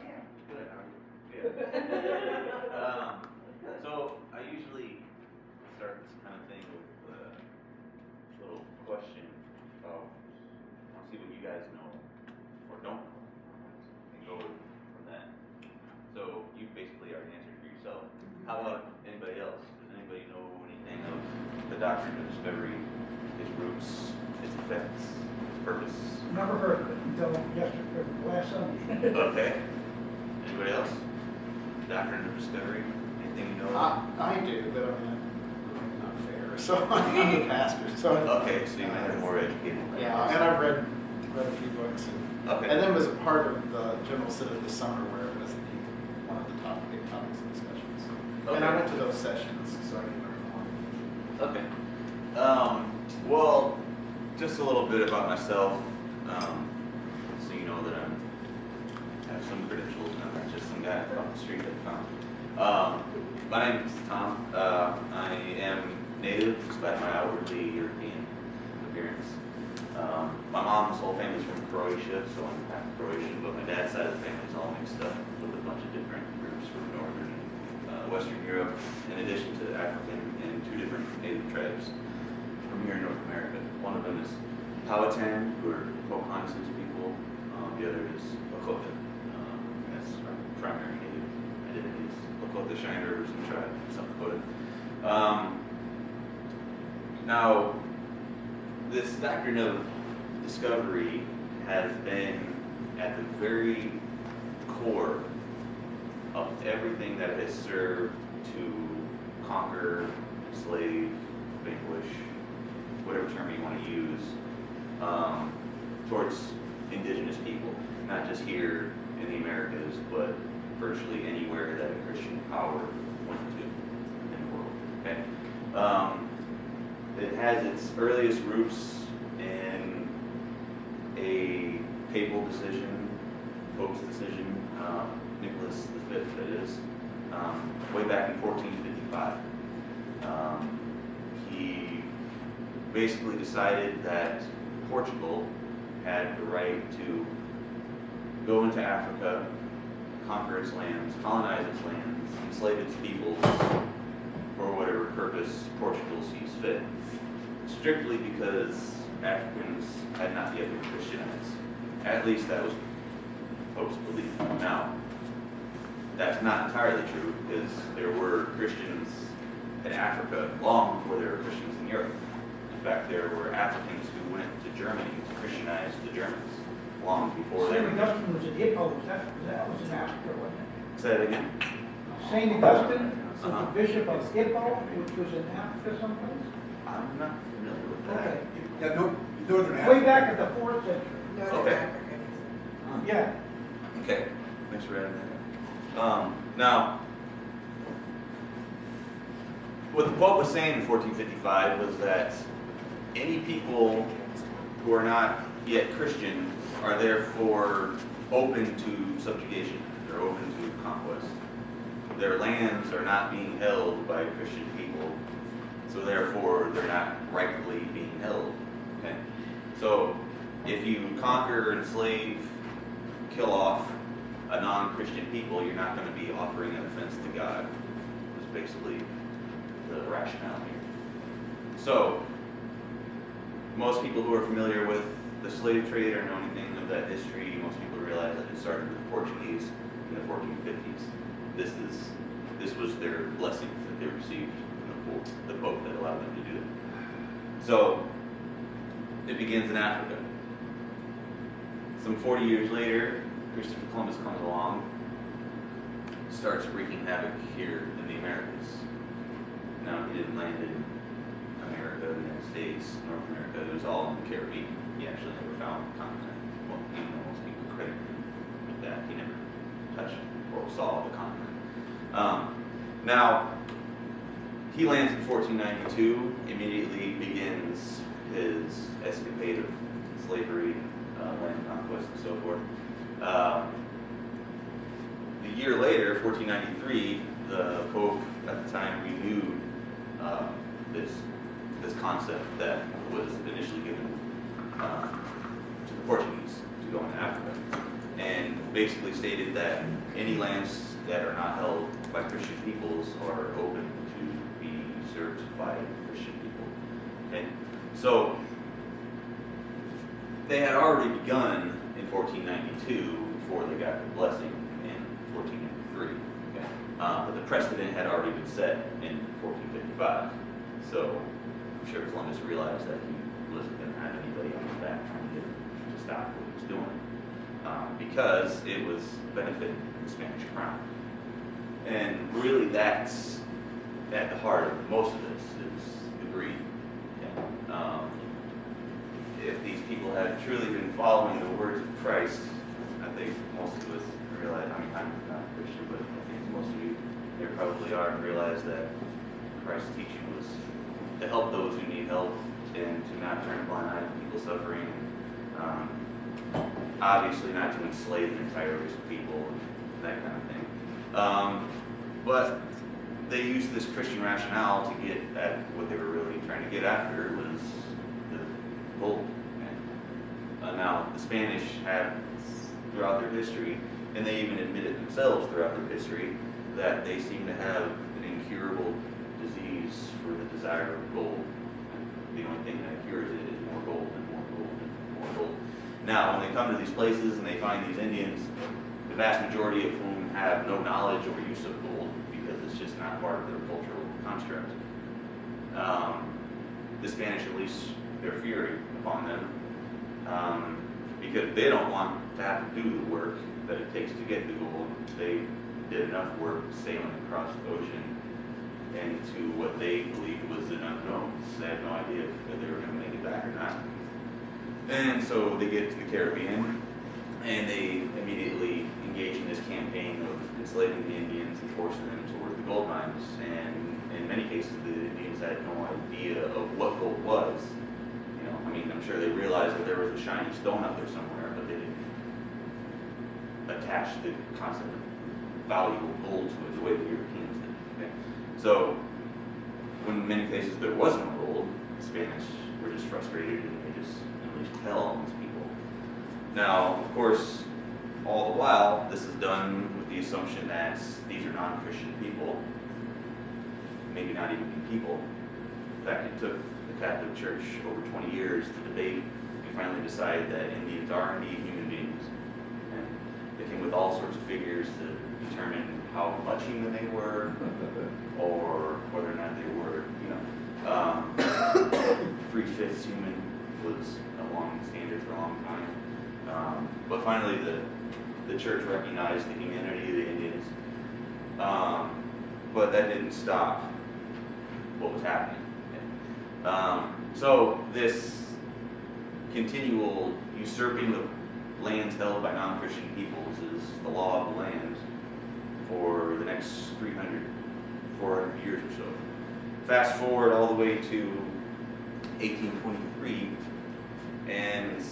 am. Good. Yeah. So I usually start this kind of thing with a little question of, I want to see what you guys know or don't know, and go from that. So you basically already answered for yourself. How about anybody else? Does anybody know anything of the Doctrine of Discovery, its roots, its effects, its purpose? Never heard of it until yesterday, last Sunday. Okay. Anybody else? Doctrine of Discovery? Anything you know? I do, but I mean, not fair. So I'm a pastor. So Okay, so you might have more educated. yeah, and I've read a few books, Okay. and then was a part of the General Synod this summer where it was one of the big topics of discussions. And I Okay. went to those sessions, so I can learn more. Okay. Well, just a little bit about myself, so you know that I have some credentials and I'm not just some guy off the street that I found. My name is Tom. I am native, despite my outwardly European appearance. My mom's whole family's from Croatia, so I'm half Croatian, but my dad's side of the family is all mixed up with a bunch of different groups from Northern Western Europe, in addition to African and two different native tribes from here in North America. One of them is Powhatan, who are Pocahontas people. The other is Lakota. That's our primary native identities. Lakota Cheyenne River Sioux Tribe, South Dakota. Now, this doctrine of discovery has been at the very core of everything that has served to conquer, enslave, vanquish, whatever term you want to use, towards indigenous people, not just here in the Americas, but virtually anywhere that a Christian power went to in the world. Okay, it has its earliest roots in a papal decision, Pope's decision, Nicholas V, that is, way back in 1455. He basically decided that Portugal had the right to go into Africa, conquer its lands, colonize its lands, enslave its peoples for whatever purpose Portugal sees fit, strictly because Africans had not yet been Christianized. At least that was Pope's belief. Now, that's not entirely true, because there were Christians in Africa long before there were Christians in Europe. In fact, there were Africans who went to Germany to Christianize the Germans long before they St. were. Augustine was at Hippo, that was in Africa, wasn't it? Say that again. St. Augustine was Uh-huh. the bishop of Hippo, which was in Africa someplace. I'm not familiar with that. Okay. Yeah, Northern Way Africa. back at the 4th century. Okay. Yeah. Okay, thanks for adding that. Now, what the Pope was saying in 1455 was that any people who are not yet Christian are therefore open to subjugation. They're open to conquest. Their lands are not being held by Christian people, so therefore they're not rightfully being held. Okay? So if you conquer, enslave, kill off a non-Christian people, you're not going to be offering an offense to God. Is basically the rationale here. So most people who are familiar with the slave trade or know anything of that history, most people realize that it started with the Portuguese in the 1450s. This was their blessing that they received from the Pope that allowed them to do it. So it begins in Africa. Some 40 years later, Christopher Columbus comes along, starts wreaking havoc here in the Americas. Now, he didn't land in America, the United States, North America. It was all in the Caribbean. He actually never found the continent. Well, even though most people credit him with that, he never touched or saw the continent. Now, he lands in 1492, immediately begins his escapade of slavery, land conquest, and so forth. The year later, 1493, the Pope at the time renewed this concept that was initially given to the Portuguese to go into Africa. And basically stated that any lands that are not held by Christian peoples are open to be usurped by Christian people. Okay? So they had already begun in 1492 before they got the blessing in 1493. Okay? But the precedent had already been set in 1455. So I'm sure Columbus realized that he wasn't going to have anybody on his back trying to get him to stop what he was doing, because it was benefiting the Spanish crown. And really, that's at the heart of most of this is the greed. Okay? If these people had truly been following the words of Christ, I think most of us realize. I mean, I'm not a Christian, but I think most of you here probably are, and realize that Christ's teaching was to help those who need help and to not turn a blind eye to people suffering. Obviously, not to enslave an entire race of people and that kind of thing. But they used this Christian rationale to get at what they were really trying to get after was the gold. Now, the Spanish have, throughout their history, and they even admitted themselves throughout their history, that they seem to have an incurable disease for the desire of gold. The only thing that cures it is more gold and more gold and more gold. Now, when they come to these places and they find these Indians, the vast majority of whom have no knowledge or use of gold because it's just not part of their cultural construct, the Spanish unleash their fury upon them because they don't want to have to do the work that it takes to get the gold. They did enough work sailing across the ocean into what they believed was an unknown. They had no idea if they were going to make it back or not. And so they get to the Caribbean, and they immediately engage in this campaign of enslaving the Indians and forcing them to work the gold mines. And in many cases, the Indians had no idea of what gold was. You know, I mean, I'm sure they realized that there was a shiny stone out there somewhere, but they didn't attach the concept of valuable gold to it the way the Europeans did. Okay? So, when in many cases there was no gold, the Spanish were just frustrated and they just unleashed hell on these people. Now, of course, all the while, this is done with the assumption that these are non-Christian people, maybe not even people. In fact, it took the Catholic Church over 20 years to debate and finally decide that Indians are indeed human beings. And they came with all sorts of figures to determine how much human they were, or whether or not they were, 3/5 human was a long standard for a long time. But finally, the church recognized the humanity of the Indians, but that didn't stop what was happening. So this continual usurping of lands held by non-Christian peoples is the law of the land for the next 300, 400 years or so. Fast forward all the way to 1823, and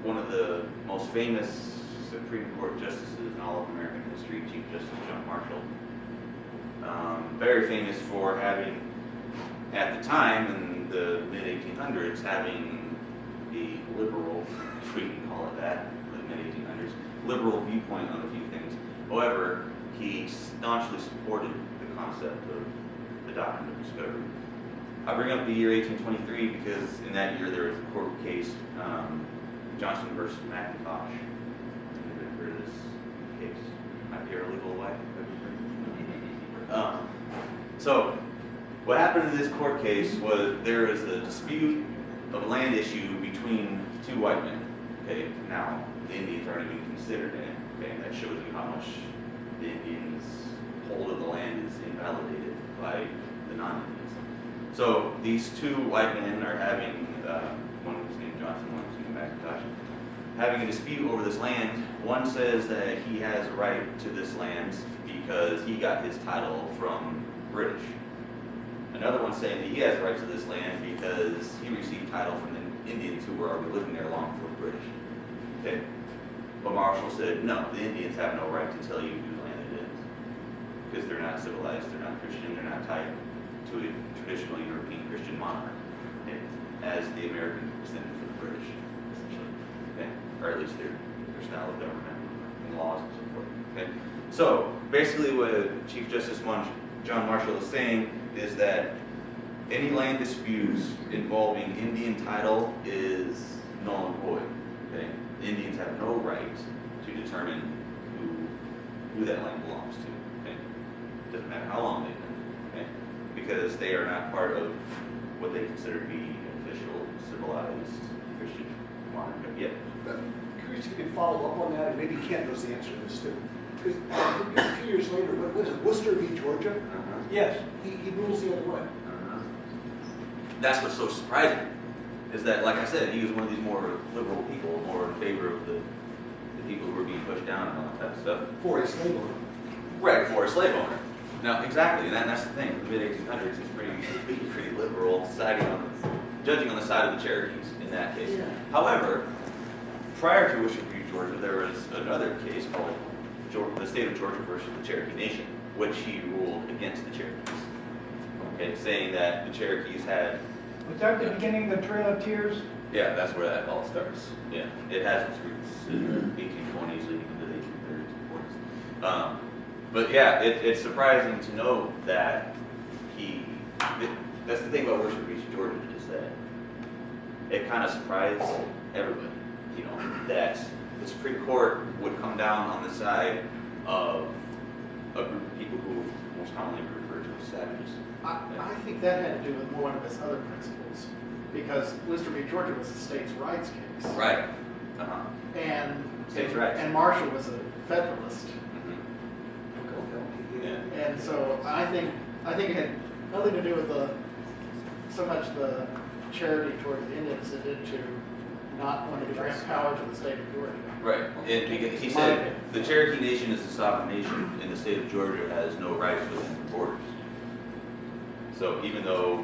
one of the most famous Supreme Court justices in all of American history, Chief Justice John Marshall, very famous for having, at the time in the mid-1800s, having the liberal, if we can call it that, for the mid-1800s, liberal viewpoint on a few things. However, he staunchly supported the concept of the Doctrine of Discovery. I bring up the year 1823 because in that year there was a court case, Johnson versus McIntosh. Have you heard of this case? My paralegal wife? So, what happened in this court case was there was a dispute of a land issue between two white men. Okay, now the Indians aren't even considered in it. Okay, and that shows you how much the Indians' hold of the land is invalidated by the non-Indians. So these two white men are having, one was named Johnson, one was named McIntosh, having a dispute over this land. One says that he has a right to this land because he got his title from British. Another one saying that he has a right to this land because he received title from the Indians who were already living there long before the British. Okay? But Marshall said, no, the Indians have no right to tell you whose land it is. Because they're not civilized, they're not Christian, they're not tied to a traditional European Christian monarch, okay, as the Americans descended from the British, essentially. Okay? Or at least their style of government. Okay? So basically what Chief Justice John Marshall is saying is that any land disputes involving Indian title is null and void. Okay? The Indians have no right to determine who that land belongs to. Okay? Doesn't matter how long they've been. Okay? Because they are not part of what they consider to be official, civilized Christian monarchy yet. Curious if you could follow up on that, and maybe Ken knows the answer to this too. Because a few years later, what was it, Worcester v. Georgia? Yes. He rules the other way. That's what's so surprising, is that, like I said, he was one of these more liberal people, more in favor of the people who were being pushed down and all that type of stuff. For a slave owner. Right, for a slave owner. Now, exactly, and that's the thing. The mid-1800s is pretty liberal, judging on the side of the Cherokees in that case. Yeah. However, prior to Worcester v. Georgia, there was another case called the State of Georgia versus the Cherokee Nation, which he ruled against the Cherokees. Okay, saying that the Cherokees had... Was that the beginning of the Trail of Tears? Yeah, that's where that all starts. Yeah, it has its roots in the 1820s leading into the 1830s and 40s. But yeah, it's surprising to know that that's the thing about Worcester v. Georgia, is that it kind of surprised everybody, you know, that the Supreme Court would come down on the side of a group of people who most commonly referred to as savages. I think that had to do with one of his other principles, because Worcester v. Georgia was a states' rights case. Right. Uh-huh. And States' rights. And Marshall was a Federalist. Mm-hmm. Yeah. And so I think it had nothing to do with so much the charity towards the Indians as it did to not wanting to grant power to the state of Georgia. Right, and because he said the Cherokee Nation is a sovereign nation, and the state of Georgia has no rights within the borders. So even though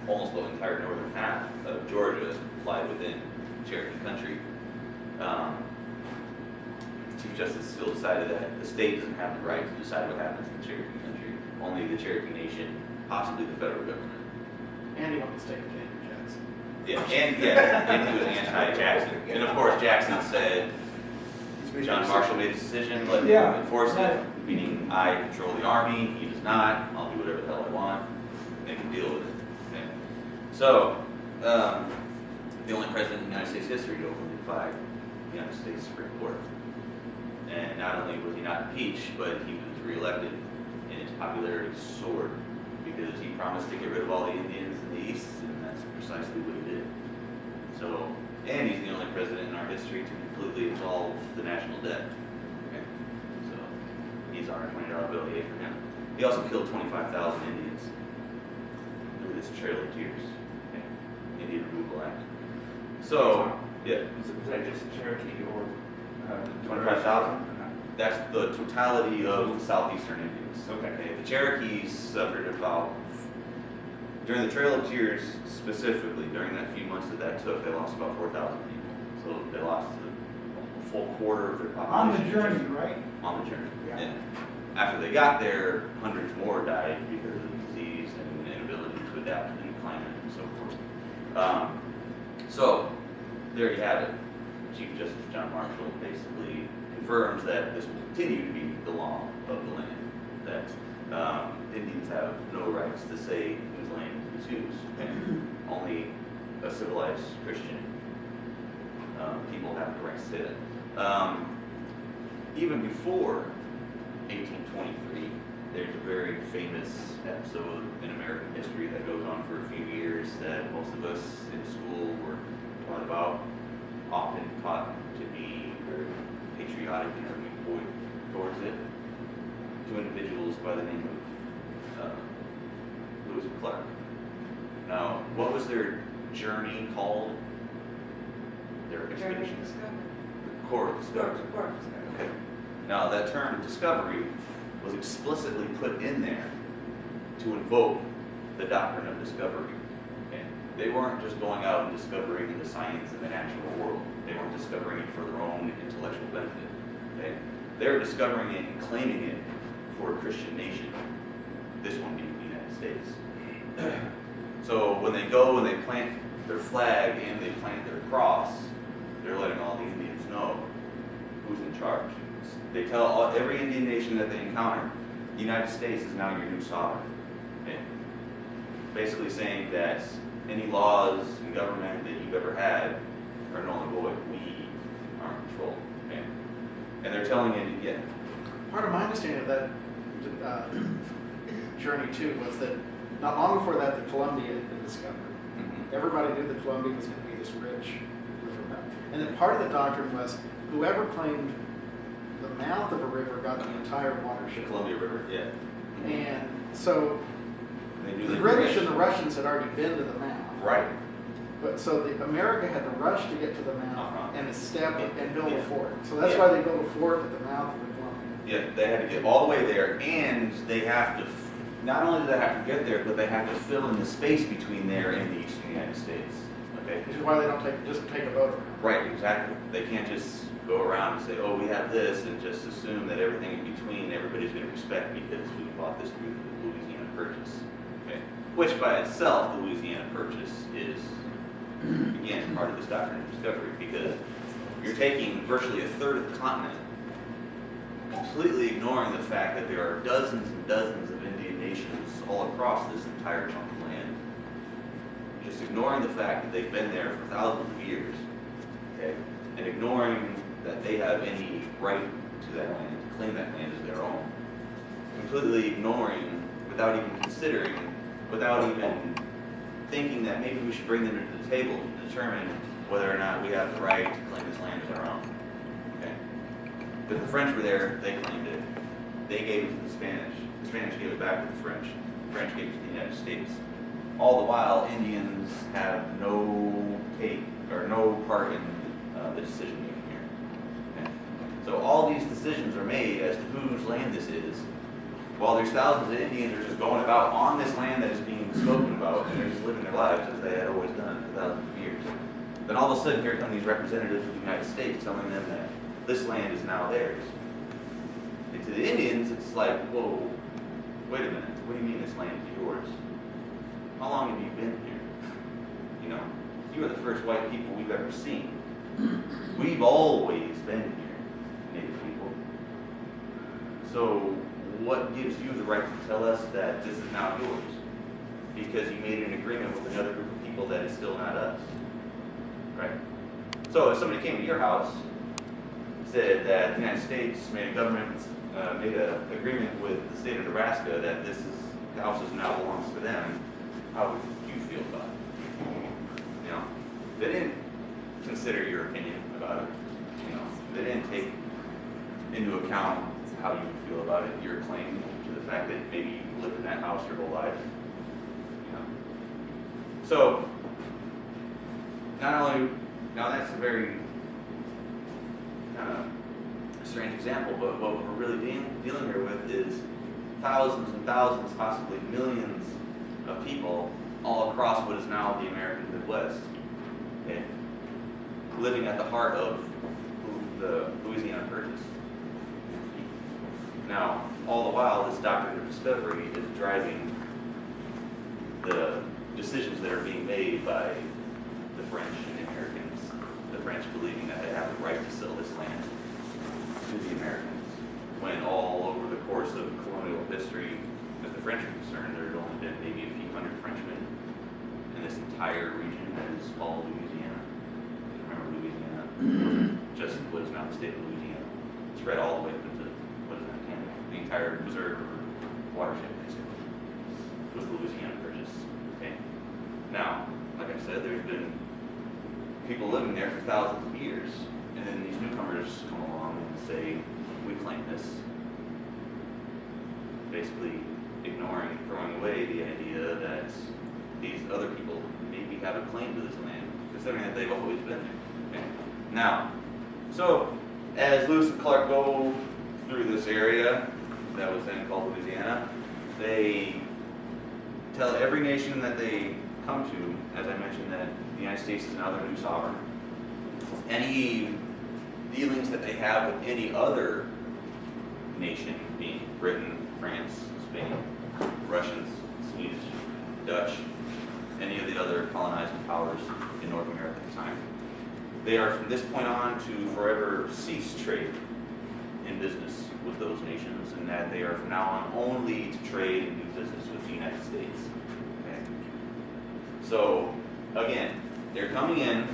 almost the entire northern half of Georgia lie within Cherokee country, Chief Justice still decided that the state doesn't have the right to decide what happens in Cherokee country. Only the Cherokee Nation, possibly the federal government. And he wanted to stay with Andrew Jackson. And he was anti-Jackson. And of course, Jackson said, John Marshall made his decision, let him enforce it, meaning I control the army, he does not, I'll do whatever the hell I want, make him deal with it. Okay? So, the only president in United States history to openly defy the United States Supreme Court. And not only was he not impeached, but he was reelected, and his popularity soared because he promised to get rid of all the Indians in the East, and that's precisely what he did. So, and he's the only president in our history to completely absolve the national debt. Okay? So, he's on our $20 bill, yay for him. He also killed 25,000 Indians through this Trail of Tears, okay? Indian Removal Act. So, yeah. Was that just Cherokee or 25,000? That's the totality of the southeastern Indians. Okay. The Cherokees suffered about, during the Trail of Tears specifically, during that few months that took, they lost about 4,000 people. So they lost a full quarter of their On population. the journey, right? On the journey. Yeah. And after they got there, hundreds more died because of disease and inability to adapt to the new climate and so forth. So there you have it. Chief Justice John Marshall basically confirms that this will continue to be the law of the land, that Indians have no rights to say whose land is whose, and only a civilized Christian people have the right to say that. Even before 1823, there's a very famous episode in American history that goes on for a few years that most of us in school were taught about, often taught to be very patriotic in our viewpoint towards it. Two individuals by the name of Lewis and Clark. Now, what was their journey called? Their expedition? Corps of Discovery. Okay. Now, that term discovery was explicitly put in there to invoke the doctrine of discovery. Okay? They weren't just going out and discovering the science in the natural world. They weren't discovering it for their own intellectual benefit. Okay? They were discovering it and claiming it for a Christian nation, this one being the United States. So when they go and they plant their flag and they plant their cross, they're letting all the Indians know who's in charge. They tell every Indian nation that they encounter, the United States is now your new sovereign. Okay? Basically saying that any laws and government that you've ever had are null and void. We are in control. Okay? And they're telling it, yeah. Part of my understanding of that journey too was that not long before that, the Columbia had been discovered. Mhm. Everybody knew the Columbia was going to be this rich river. And then part of the doctrine was whoever claimed the mouth of a river got the entire The watershed. Columbia River, yeah. And so They knew the they British were and the Russians had already been to the mouth. right. But so America had to rush to get to the mouth Uh-huh. and establish and build a Yeah. fort. So that's Yeah. why they built a fort at the mouth of the Columbia. Yeah, they had to get all the way there, and they have to, not only do they have to get there, but they have to fill in the space between there and the eastern United States. Okay? Which is why they don't just take a boat around. Right, exactly. They can't just go around and say, oh, we have this, and just assume that everything in between everybody's going to respect because we bought this through the Louisiana Purchase. Okay? Which by itself, the Louisiana Purchase is, again, part of this Doctrine of Discovery, because you're taking virtually a third of the continent, completely ignoring the fact that there are dozens and dozens of Indian nations all across this entire chunk of land. Just ignoring the fact that they've been there for thousands of years, okay? And ignoring that they have any right to that land, to claim that land as their own. Completely ignoring, without even considering, without even thinking that maybe we should bring them to the table to determine whether or not we have the right to claim this land as our own. Okay? But the French were there, they claimed it. They gave it to the Spanish. The Spanish gave it back to the French. The French gave it to the United States. All the while, Indians have no take or no part in the decision making here. Okay? So all these decisions are made as to whose land this is, while there's thousands of Indians are just going about on this land that is being spoken about, and they're just living their lives as they had always done for thousands of years. Then all of a sudden, here come these representatives of the United States telling them that this land is now theirs. And to the Indians, it's like, whoa, wait a minute, what do you mean this land is yours? How long have you been here? You know, you are the first white people we've ever seen. We've always been here, Native people. So what gives you the right to tell us that this is now yours? Because you made an agreement with another group of people that is still not us. Right? So if somebody came to your house, said that the United States made an agreement with the state of Nebraska that this house now belongs to them, how would you feel about it? You know, they didn't consider your opinion about it. You know, they didn't take into account how you would feel about it, your claim to the fact that maybe you lived in that house your whole life. You know, so not only now that's a very kind of strange example, but what we're really dealing here with is thousands and thousands, possibly millions of people all across what is now the American Midwest, okay, living at the heart of the Louisiana Purchase. Now, all the while, this Doctrine of Discovery is driving the decisions that are being made by the French and the Americans. The French believing that they have the right to sell this land to the Americans, when all over the course of colonial history, as the French are concerned, there's only been maybe a few hundred Frenchmen in this entire region that is called Louisiana. Remember Louisiana? Just what is now the state of Louisiana. Spread all the way up into, what is that, Canada? The entire Missouri River watershed, basically, was the Louisiana Purchase. Okay. Now, like I said, there's been people living there for thousands of years, and then these newcomers come along and say, we claim this. Basically ignoring, throwing away the idea that these other people maybe have a claim to this land, considering that they've always been there. Okay. Now, so as Lewis and Clark go through this area that was then called Louisiana, they tell every nation that they come to, as I mentioned, that the United States is now their new sovereign. Any dealings that they have with any other nation, being Britain, France, Spain, Russians, Swedes, Dutch, any of the other colonizing powers in North America at the time, they are from this point on to forever cease trade that they are from now on only to trade and do business with the United States. Okay? So, again, they're coming in,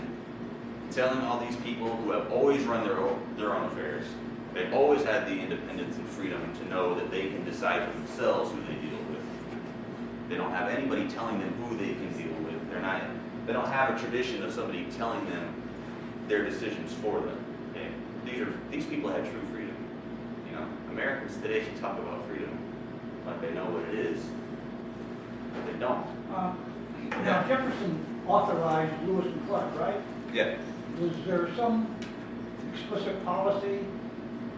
telling all these people who have always run their own affairs, they've always had the independence and freedom to know that they can decide for themselves who they deal with. They don't have anybody telling them who they can deal with. They don't have a tradition of somebody telling them their decisions for them. Okay? These people have true freedom. You know, Americans today should talk about freedom, like they know what it is, but they don't. Now Jefferson authorized Lewis and Clark, right? Yeah. Was there some explicit policy,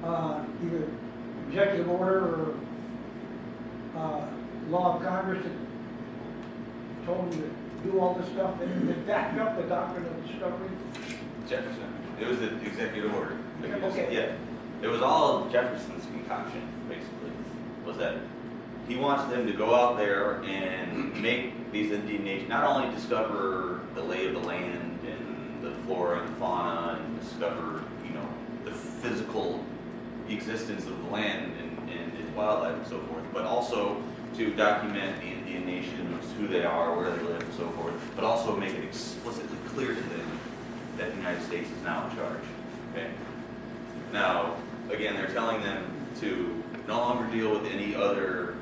either executive order or law of Congress that told them to do all this stuff that backed up the Doctrine of Discovery? Jefferson. It was the executive order. Okay. Yeah. It was all Jefferson's concoction, basically. Was that he wants them to go out there and make these Indian nations not only discover the lay of the land and the flora and fauna and discover, you know, the physical existence of the land and its wildlife and so forth, but also to document the Indian nations, who they are, where they live, and so forth, but also make it explicitly clear to them that the United States is now in charge. Okay. Now, again, they're telling them to no longer deal with any other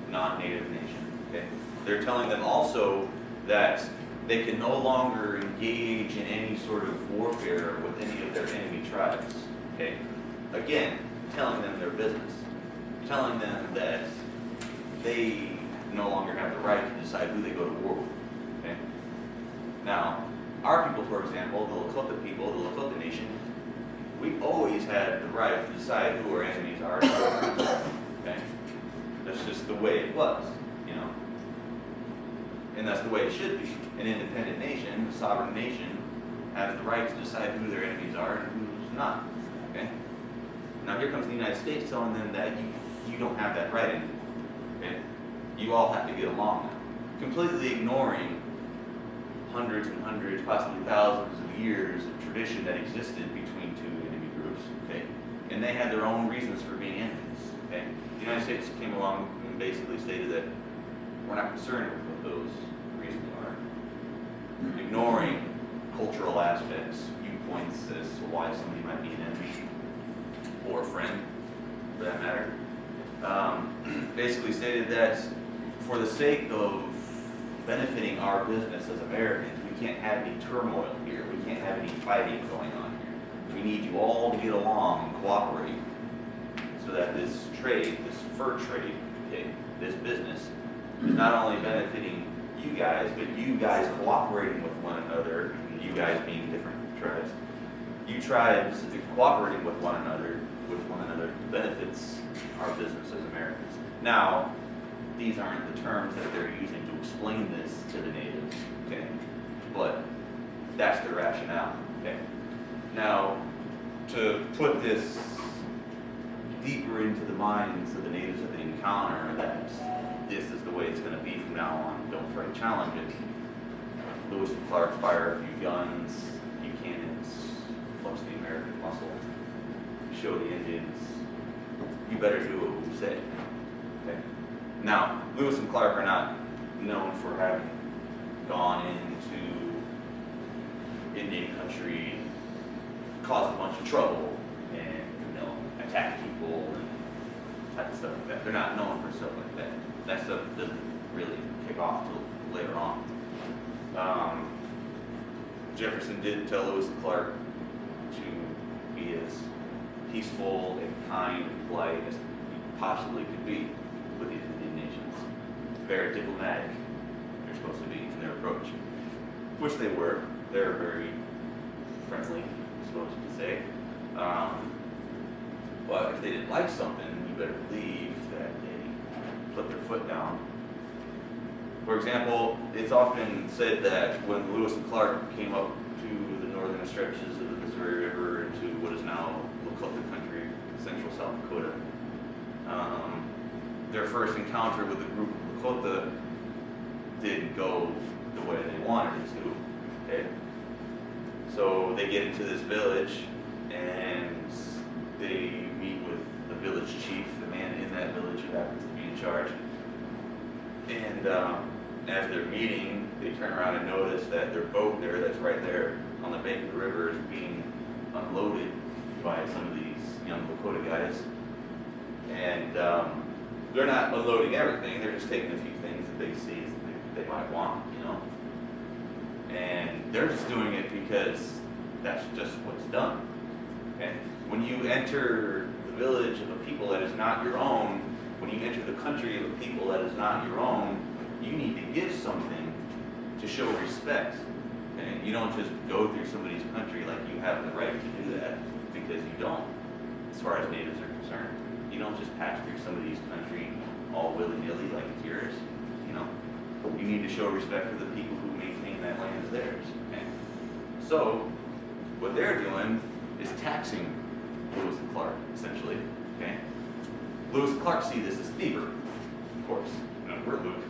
non-native nation. Okay. They're telling them also that they can no longer engage in any sort of warfare with any of their enemy tribes. Okay. Again, telling them their business, telling them that they no longer have the right to decide who they go to war with. Okay. Now, our people, for example, the Lakota people, the Lakota Nation, we've always had the right to decide who our enemies are. Okay? That's just the way it was, you know. And that's the way it should be. An independent nation, a sovereign nation, has the right to decide who their enemies are and who's not. Okay? Now here comes the United States telling them that you don't have that right anymore. Okay? You all have to get along now. Completely ignoring hundreds and hundreds, possibly thousands of years of tradition that existed between two enemy groups, okay? And they had their own reasons for being enemies, okay? The United States came along and basically stated that we're not concerned with what those reasons are. Ignoring cultural aspects, viewpoints as to why somebody might be an enemy or a friend, for that matter. Basically stated that for the sake of benefiting our business as Americans, we can't have any turmoil here. We can't have any fighting going on here. We need you all to get along and cooperate so that this trade, this fur trade, okay, this business, is not only benefiting you guys, but you guys cooperating with one another, you guys being different tribes, you tribes cooperating with one another benefits our business as Americans. Now, these aren't the terms that they're using to explain this to the natives, okay? But that's the rationale, okay? Now, to put this deeper into the minds of the natives that they encounter, that this is the way it's going to be from now on, don't try to challenge it. Lewis and Clark fire a few guns, a few cannons, plus the American muscle, show the Indians, you better do what we say, okay? Now, Lewis and Clark are not known for having gone into Indian country, caused a bunch of trouble, and, you know, attacked people and type of stuff like that. They're not known for stuff like that. That stuff doesn't really kick off till later on. Jefferson did tell Lewis and Clark to be as peaceful and kind and polite as he possibly could be with these Indian nations. Very diplomatic, they're supposed to be in their approach, which they were. They're very friendly, I'm supposed to say. But if they didn't like something, you better believe that they put their foot down. For example, it's often said that when Lewis and Clark came up to the northern stretches of the Missouri River into what is now Lakota country, central South Dakota, their first encounter with a group of Lakota didn't go the way they wanted it to, okay? So they get into this village and they meet with the village chief, the man And as they're meeting, they turn around and notice that their boat there, that's right there on the bank of the river, is being unloaded by some of these young Lakota guys. And they're not unloading everything, they're just taking a few things that they see they might want, you know. And they're just doing it because that's just what's done. Okay? When you enter the village of a people that is not your own, when you enter the country of a people that is not your own, you need to give something to show respect. Okay? You don't just go through somebody's country like you have the right to do that, because you don't, as far as natives are concerned. You don't just pass through somebody's country all willy-nilly like it's yours, you know. You need to show respect for the people who maintain that land as theirs. Okay? So, what they're doing is taxing Lewis and Clark, essentially. Okay? Lewis and Clark see this as thievery, of course. You know, we're Lewis.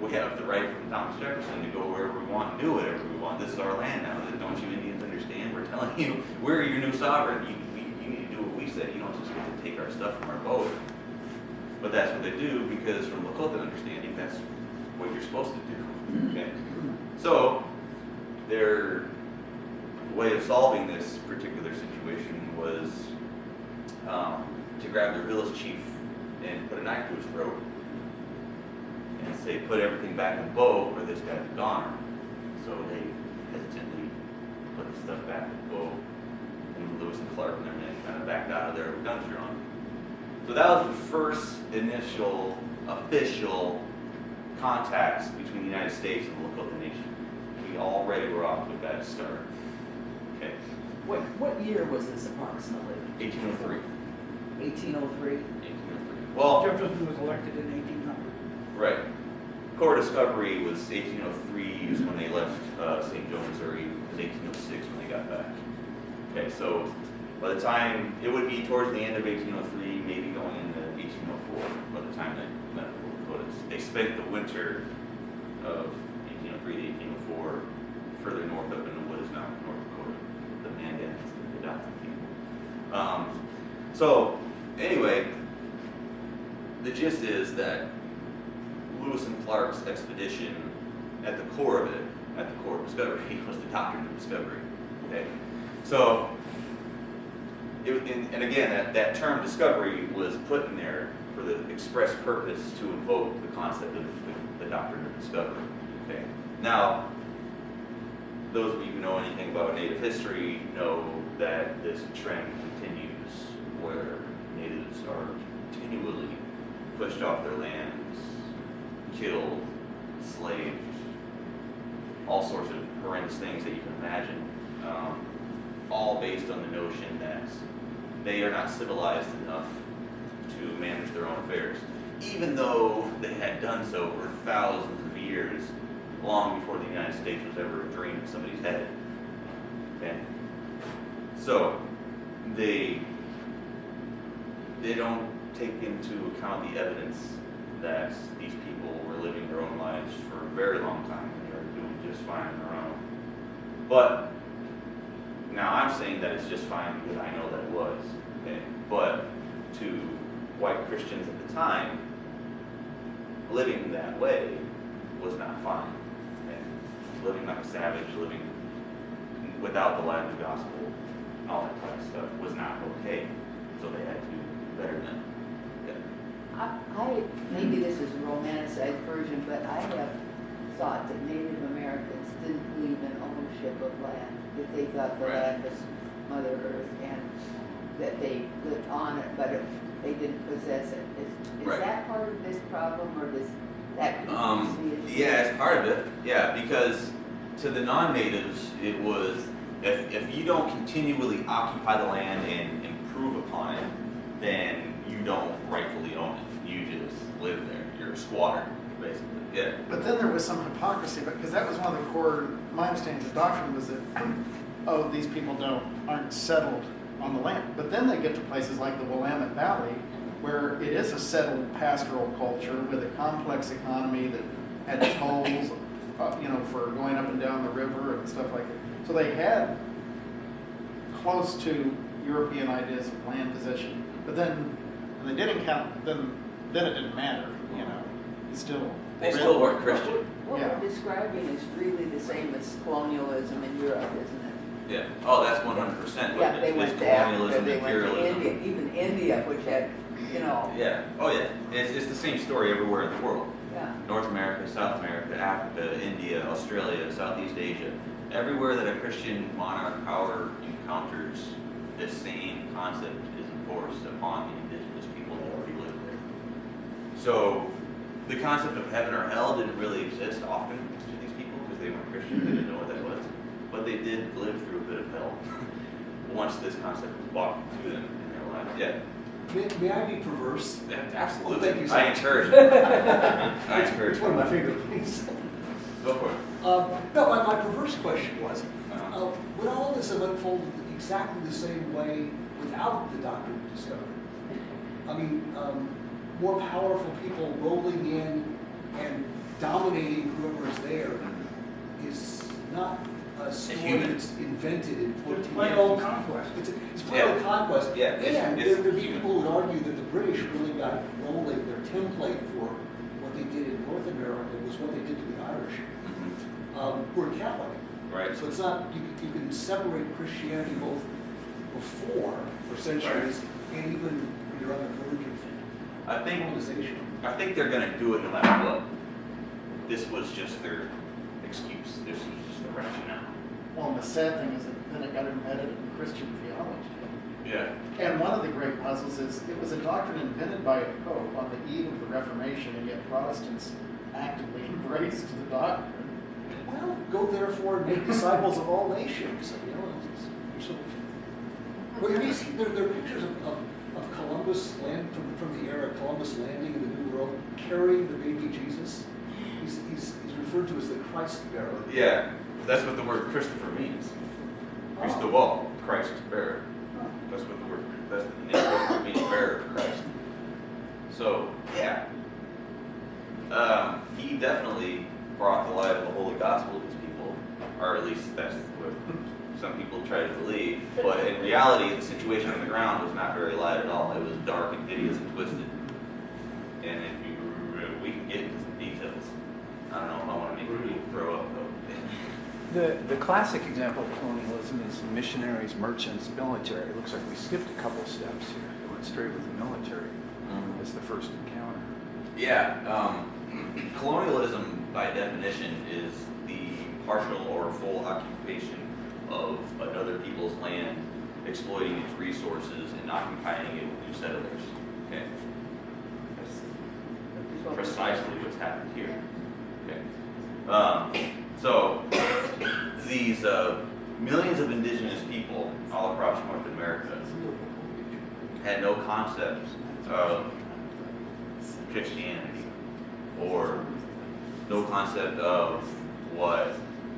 We have the right from Thomas Jefferson to go wherever we want and do whatever we want. This is our land now. Don't you Indians understand? We're telling you, we're your new sovereign. You need to do what we say. You don't just get to take our stuff from our boat. But that's what they do, because from Lakota understanding, that's what you're supposed to do. Okay? So, their way of solving this particular situation was to grab their village chief and put a knife to his throat and say, put everything back in the boat or this guy's a goner. So they hesitantly put the stuff back in the boat, and Lewis and Clark and their men kind of backed out of there with guns drawn. So that was the first initial official contacts between the United States and the Lakota Nation. We already were off to a bad start. Okay. What year was this approximately? 1803. 1803? 1803. Well, Jefferson was elected in 1800. right. Core Discovery was 1803 is when they left St. Joe, Missouri. It was 1806 when they got back. Okay, so by the time, it would be towards the end of 1803, maybe going into 1804, by the time they met the Lakotas. They spent the winter of 1803 to 1804 further north up into what is now North Dakota, the Mandans, the adopted people. So, anyway, the gist is that Lewis and Clark's expedition, at the core of it, at the core of Discovery, was the Doctrine of Discovery. Okay? So, and again, that term discovery was put in there for the express purpose to invoke the concept of the Doctrine of Discovery. Okay? Now, those of you who know anything about Native history know that this trend continues, where natives are continually pushed off their lands, killed, enslaved, all sorts of horrendous things that you can imagine, all based on the notion that they are not civilized enough to manage their own affairs, even though they had done so for thousands of years, long before the United States was ever a dream in somebody's head. Okay? So, they don't take into account the evidence that these people were living their own lives for a very long time, and they were doing just fine on their own. But now I'm saying that it's just fine because I know that it was. Okay? But to white Christians at the time, living that way was not fine. Okay? Living like a savage, living without the light of the gospel, all that kind of stuff was not okay. So they had to do better than. I maybe this is a romanticized version, but I have thought that Native Americans didn't believe in ownership of land, that they thought the land was Mother Earth and that they lived on it, but they didn't possess it. Is that part of this problem, or does that yeah, it's part of it. Yeah, because to the non-natives, it was if you don't continually occupy the land and improve upon it, then you don't rightfully own it. You just live there. You're a squatter, basically. Yeah. But then there was some hypocrisy, because that was one of the core, my understanding of the doctrine was that, oh, these people aren't settled on the land. But then they get to places like the Willamette Valley, where it is a settled pastoral culture with a complex economy that had tolls, for going up and down the river and stuff like that. So they had close to European ideas of land possession. But then when they didn't count, then it didn't matter, It's still They still weren't Christian. What Yeah. we're describing is really the same as colonialism in Europe, isn't it? Yeah. Oh, that's 100%. Yeah, they It's went to Africa, colonialism they and went to imperialism. India, even India, which had, you know, Yeah. Oh, yeah. It's the same story everywhere in the world. yeah. North America, South America, Africa, India, Australia, Southeast Asia. Everywhere that a Christian monarch power encounters, this same concept is enforced upon the indigenous people that already live there. So the concept of heaven or hell didn't really exist often to these people because they weren't Christian, they didn't know what that was. But they did live through a bit of hell once this concept was brought to them in their lives. Yeah, May I be perverse? absolutely. Thank you, sir. I encourage it. I encourage It's one of it. my favorite things. Go for it. No, my perverse question was, Uh-huh. would all this have unfolded exactly the same way without the Doctrine of Discovery? I mean, more powerful people rolling in and dominating whoever is there is not a story human. that's invented in It's 1450. plain old conquest. It's plain old Yeah. conquest. Yeah, And it's there'd be human. people who would argue that the British really got rolling. Their template for what they did in North America was what they did to the Irish, Mhm. who are Catholic. Right. So it's not, you can separate Christianity both before, for centuries, and even when you're on the verge of I think colonization. they're gonna do it no matter what. This was just their excuse. This was just their rationale. Well, and the sad thing is that then it got embedded in Christian theology. Yeah. And one of the great puzzles is it was a doctrine invented by a pope on the eve of the Reformation, and yet Protestants actively embraced the doctrine. Well, go therefore and make disciples of all nations. You know, it's sort of, well, have you seen, there are pictures of Columbus from the era of Columbus landing in the New World, carrying the baby Jesus. He's referred to as the Christ bearer. Yeah. That's what the word Christopher means. Christoval, Christ bearer. That's what the word. That's the name Christopher means, bearer of Christ. So yeah. He definitely brought the light of the Holy Gospel to these people, or at least that's what some people try to believe. But in reality, the situation on the ground was not very light at all. It was dark and hideous and twisted. And if we can get into some details. I don't know if I want to make you throw up though. The classic example of colonialism is missionaries, merchants, military. It looks like we skipped a couple steps here. We went straight with the military as the first encounter. Yeah, colonialism by definition is the partial or full occupation of another people's land, exploiting its resources and occupying it with new settlers. Okay, that's precisely what's happened here. Okay, so these millions of indigenous people all across North America had no concept of Christianity or no concept of what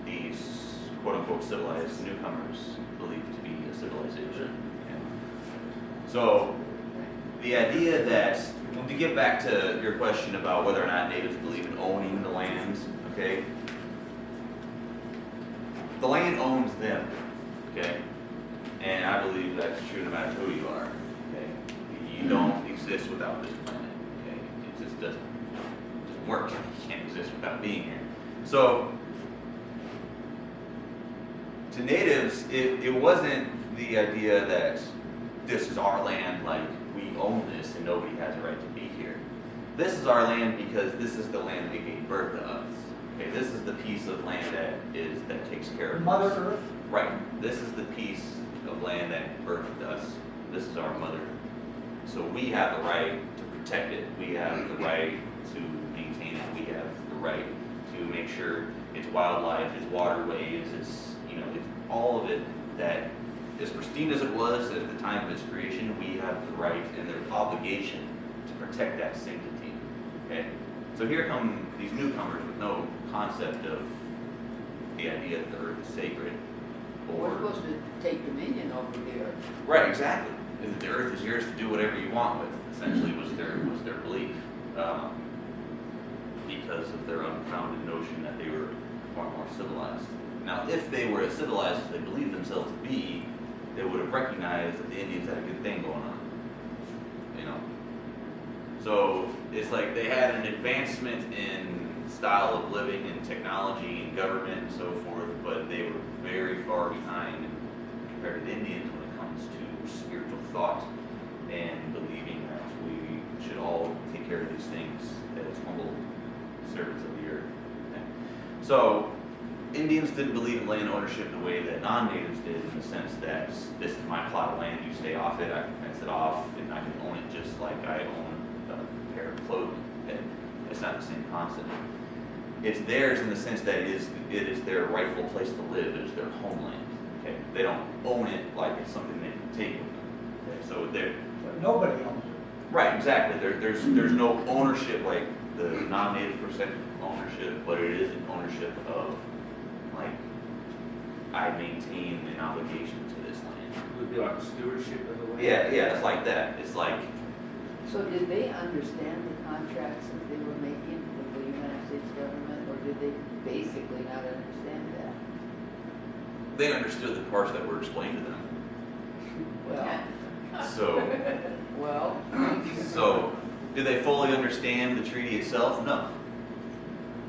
these quote-unquote civilized newcomers believed to be a civilization. So the idea that, to get back to your question about whether or not natives believe in owning the land, okay? The land owns them, okay? And I believe that's true no matter who you are, okay? You don't exist without this planet, okay? It just doesn't work. You can't exist without being here. So, to natives, it wasn't the idea that this is our land, like we own this and nobody has a right to be here. This is our land because this is the land that gave birth to us. Okay, this is the piece of land that takes care of Mother us. Earth? Right. This is the piece of land that birthed us. This is our mother. So we have the right to protect it. We have the right to maintain it. We have the right to make sure its wildlife, its waterways, its it's all of it that, as pristine as it was at the time of its creation, we have the right and the obligation to protect that sanctity. Okay? So here come these newcomers with no concept of the idea that the earth is sacred. We're supposed to take dominion over the earth. Right, exactly. And that the earth is yours to do whatever you want with, essentially was their belief. Because of their unfounded notion that they were far more civilized. Now, if they were as civilized as they believed themselves to be, they would have recognized that the Indians had a good thing going on. So it's like they had an advancement in style of living and technology and government and so forth, but they were very far behind compared to the Indians when it comes to spiritual thought and believing that we should all take care of these things as humble servants of the earth. Okay. So Indians didn't believe in land ownership the way that non-natives did, in the sense that this is my plot of land, you stay off it, I can fence it off, and I can own it just like I own a pair of clothing. Okay. It's not the same concept. It's theirs in the sense that it is their rightful place to live. It is their homeland. Okay, they don't own it like it's something they can take with them. Okay, so they're But nobody owns it. right, exactly. There's no ownership like the non-native perspective of ownership, but it is an ownership of like I maintain an obligation to this land. It would be like stewardship of the land. Yeah, it's like that. It's like So did they understand the contracts that they were making with the United States government, or did they basically not understand that? they understood the parts that were explained to them. Well, So. well, So, did they fully understand the treaty itself? No.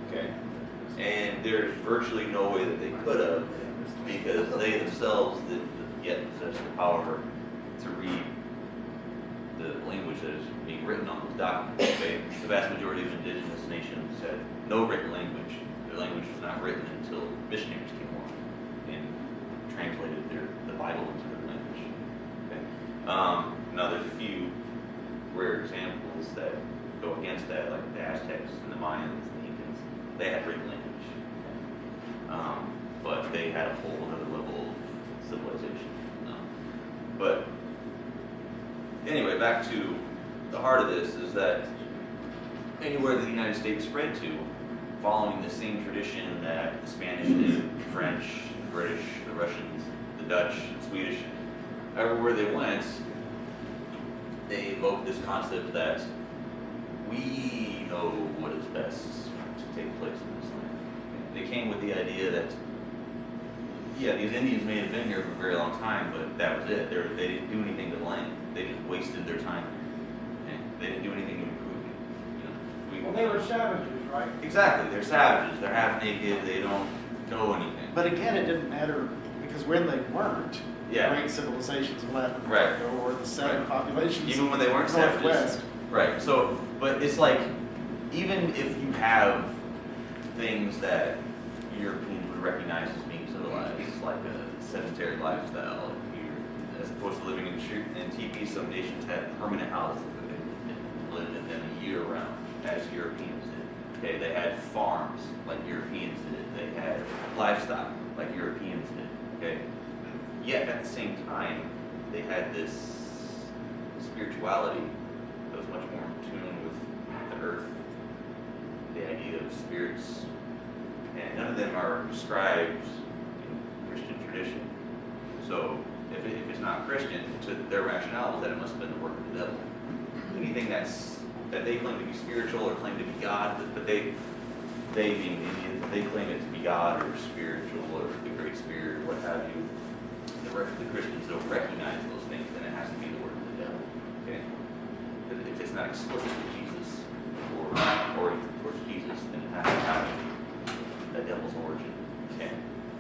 Okay. And there's virtually no way that they could have, because they themselves didn't yet possess the power to read the language that is being written on those documents. Okay? The vast majority of indigenous nations had no written language. Their language was not written until missionaries came along and translated the Bible into their language. Okay? Now there's a few rare examples that go against that, like the Aztecs and the Mayans and the Incans. They had written language, but they had a whole other level of civilization. But anyway, back to the heart of this is that anywhere the United States spread to, following the same tradition that the Spanish did, the French, the British, the Russians, the Dutch, the Swedish, everywhere they went, they evoked this concept that we know what is best to take place in this land. They came with the idea that, yeah, these Indians may have been here for a very long time, but that was it. They didn't do anything to the land. They just wasted their time. And they didn't do anything to improve it. Well, they were savages, right? Exactly. They're savages. They're half naked. They don't know anything. But again, it didn't matter, because when they weren't, Yeah. great civilizations of Latin Right. America or the seven Right. populations Even when they weren't savages. Northwest. Right. So, but it's like, even if you have things that Europeans would recognize as being civilized, like a sedentary lifestyle, as opposed to living in teepees, some nations had permanent houses that they lived in them year round, as Europeans did. Okay, they had farms like Europeans did. They had livestock like Europeans did. Okay, yet at the same time, they had this spirituality that was much more in tune with the earth, the idea of spirits, and none of them are prescribed in Christian tradition. So if it's not Christian, to their rationale is that it must have been the work of the devil. Anything that they claim to be spiritual or claim to be God, but they being Indians, they claim it to be God or spiritual or the Great Spirit or what have you. The Christians don't recognize those things, then it has to be the work of the devil. Okay? But if it's not explicitly Jesus or oriented towards Jesus, then it has to have a devil's origin. Okay?